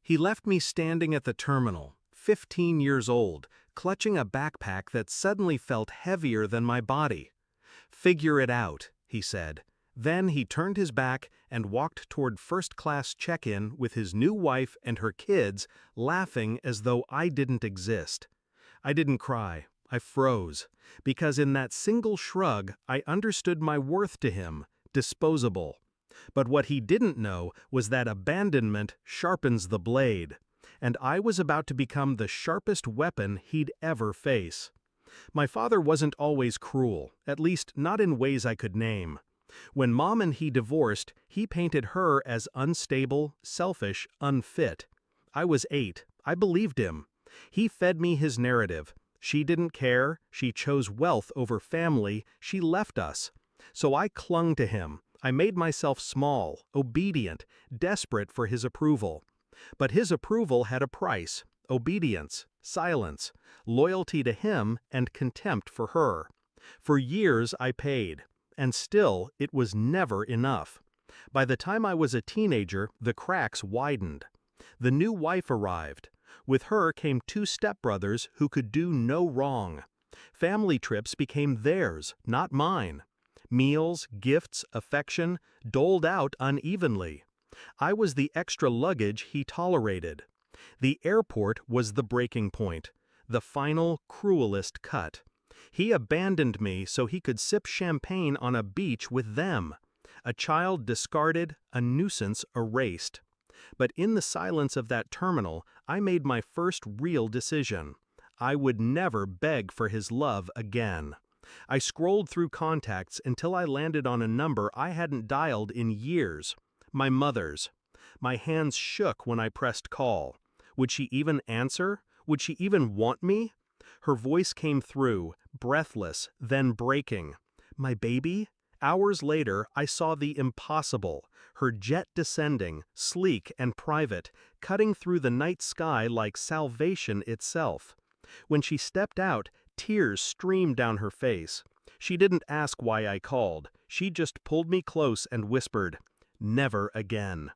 He left me standing at the terminal, 15 years old, clutching a backpack that suddenly felt heavier than my body. "Figure it out," he said. Then he turned his back and walked toward first-class check-in with his new wife and her kids, laughing as though I didn't exist. I didn't cry. I froze, because in that single shrug I understood my worth to him, disposable. But what he didn't know was that abandonment sharpens the blade, and I was about to become the sharpest weapon he'd ever face. My father wasn't always cruel, at least not in ways I could name. When Mom and he divorced, he painted her as unstable, selfish, unfit. I was 8. I believed him. He fed me his narrative. She didn't care, she chose wealth over family, she left us. So I clung to him. I made myself small, obedient, desperate for his approval. But his approval had a price: obedience, silence, loyalty to him, and contempt for her. For years I paid, and still it was never enough. By the time I was a teenager, the cracks widened. The new wife arrived. With her came 2 stepbrothers who could do no wrong. Family trips became theirs, not mine. Meals, gifts, affection, doled out unevenly. I was the extra luggage he tolerated. The airport was the breaking point, the final, cruelest cut. He abandoned me so he could sip champagne on a beach with them. A child discarded, a nuisance erased. But in the silence of that terminal, I made my first real decision. I would never beg for his love again. I scrolled through contacts until I landed on a number I hadn't dialed in years. My mother's. My hands shook when I pressed call. Would she even answer? Would she even want me? Her voice came through, breathless, then breaking. My baby? Hours later, I saw the impossible, her jet descending, sleek and private, cutting through the night sky like salvation itself. When she stepped out, tears streamed down her face. She didn't ask why I called. She just pulled me close and whispered, "Never again."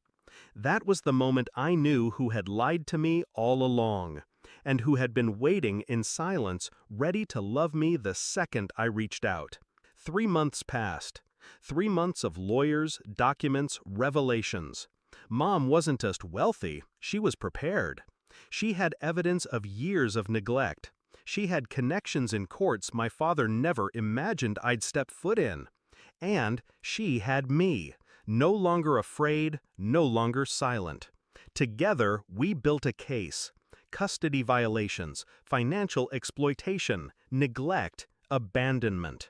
That was the moment I knew who had lied to me all along, and who had been waiting in silence, ready to love me the second I reached out. 3 months passed. 3 months of lawyers, documents, revelations. Mom wasn't just wealthy, she was prepared. She had evidence of years of neglect. She had connections in courts my father never imagined I'd step foot in. And she had me, no longer afraid, no longer silent. Together, we built a case. Custody violations, financial exploitation, neglect, abandonment.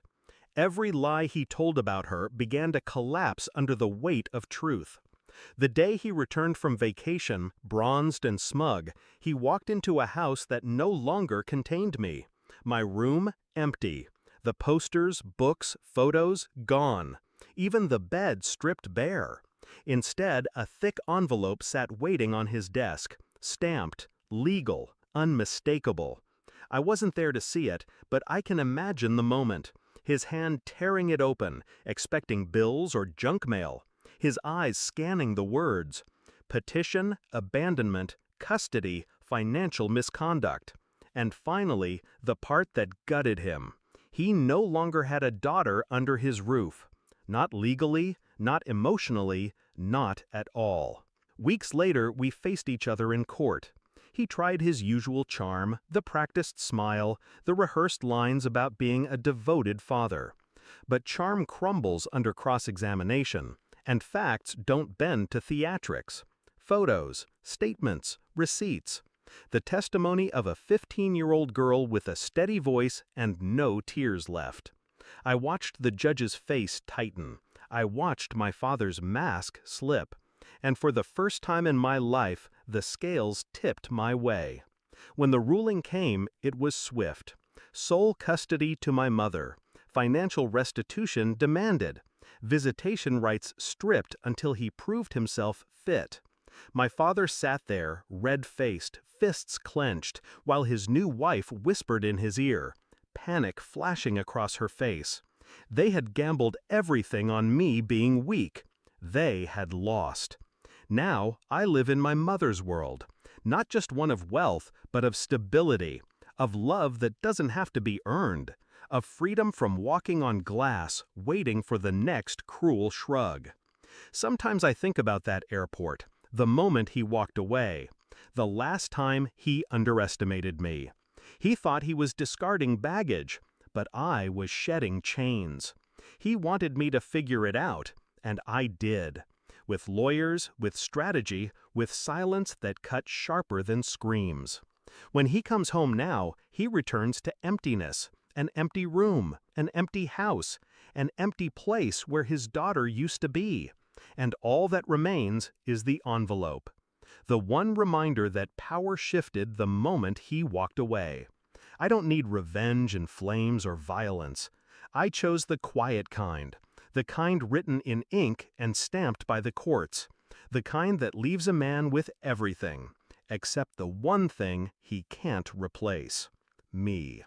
Every lie he told about her began to collapse under the weight of truth. The day he returned from vacation, bronzed and smug, he walked into a house that no longer contained me. My room, empty. The posters, books, photos, gone. Even the bed stripped bare. Instead, a thick envelope sat waiting on his desk, stamped, legal, unmistakable. I wasn't there to see it, but I can imagine the moment. His hand tearing it open, expecting bills or junk mail. His eyes scanning the words. Petition, abandonment, custody, financial misconduct. And finally, the part that gutted him. He no longer had a daughter under his roof. Not legally, not emotionally, not at all. Weeks later, we faced each other in court. He tried his usual charm, the practiced smile, the rehearsed lines about being a devoted father. But charm crumbles under cross-examination, and facts don't bend to theatrics. Photos, statements, receipts. The testimony of a 15-year-old girl with a steady voice and no tears left. I watched the judge's face tighten. I watched my father's mask slip. And for the first time in my life, the scales tipped my way. When the ruling came, it was swift. Sole custody to my mother. Financial restitution demanded. Visitation rights stripped until he proved himself fit. My father sat there, red-faced, fists clenched, while his new wife whispered in his ear, panic flashing across her face. They had gambled everything on me being weak. They had lost. Now I live in my mother's world, not just one of wealth, but of stability, of love that doesn't have to be earned, of freedom from walking on glass, waiting for the next cruel shrug. Sometimes I think about that airport, the moment he walked away, the last time he underestimated me. He thought he was discarding baggage, but I was shedding chains. He wanted me to figure it out, and I did. With lawyers, with strategy, with silence that cut sharper than screams. When he comes home now, he returns to emptiness, an empty room, an empty house, an empty place where his daughter used to be. And all that remains is the envelope. The one reminder that power shifted the moment he walked away. I don't need revenge and flames or violence. I chose the quiet kind, the kind written in ink and stamped by the courts, the kind that leaves a man with everything, except the one thing he can't replace: me.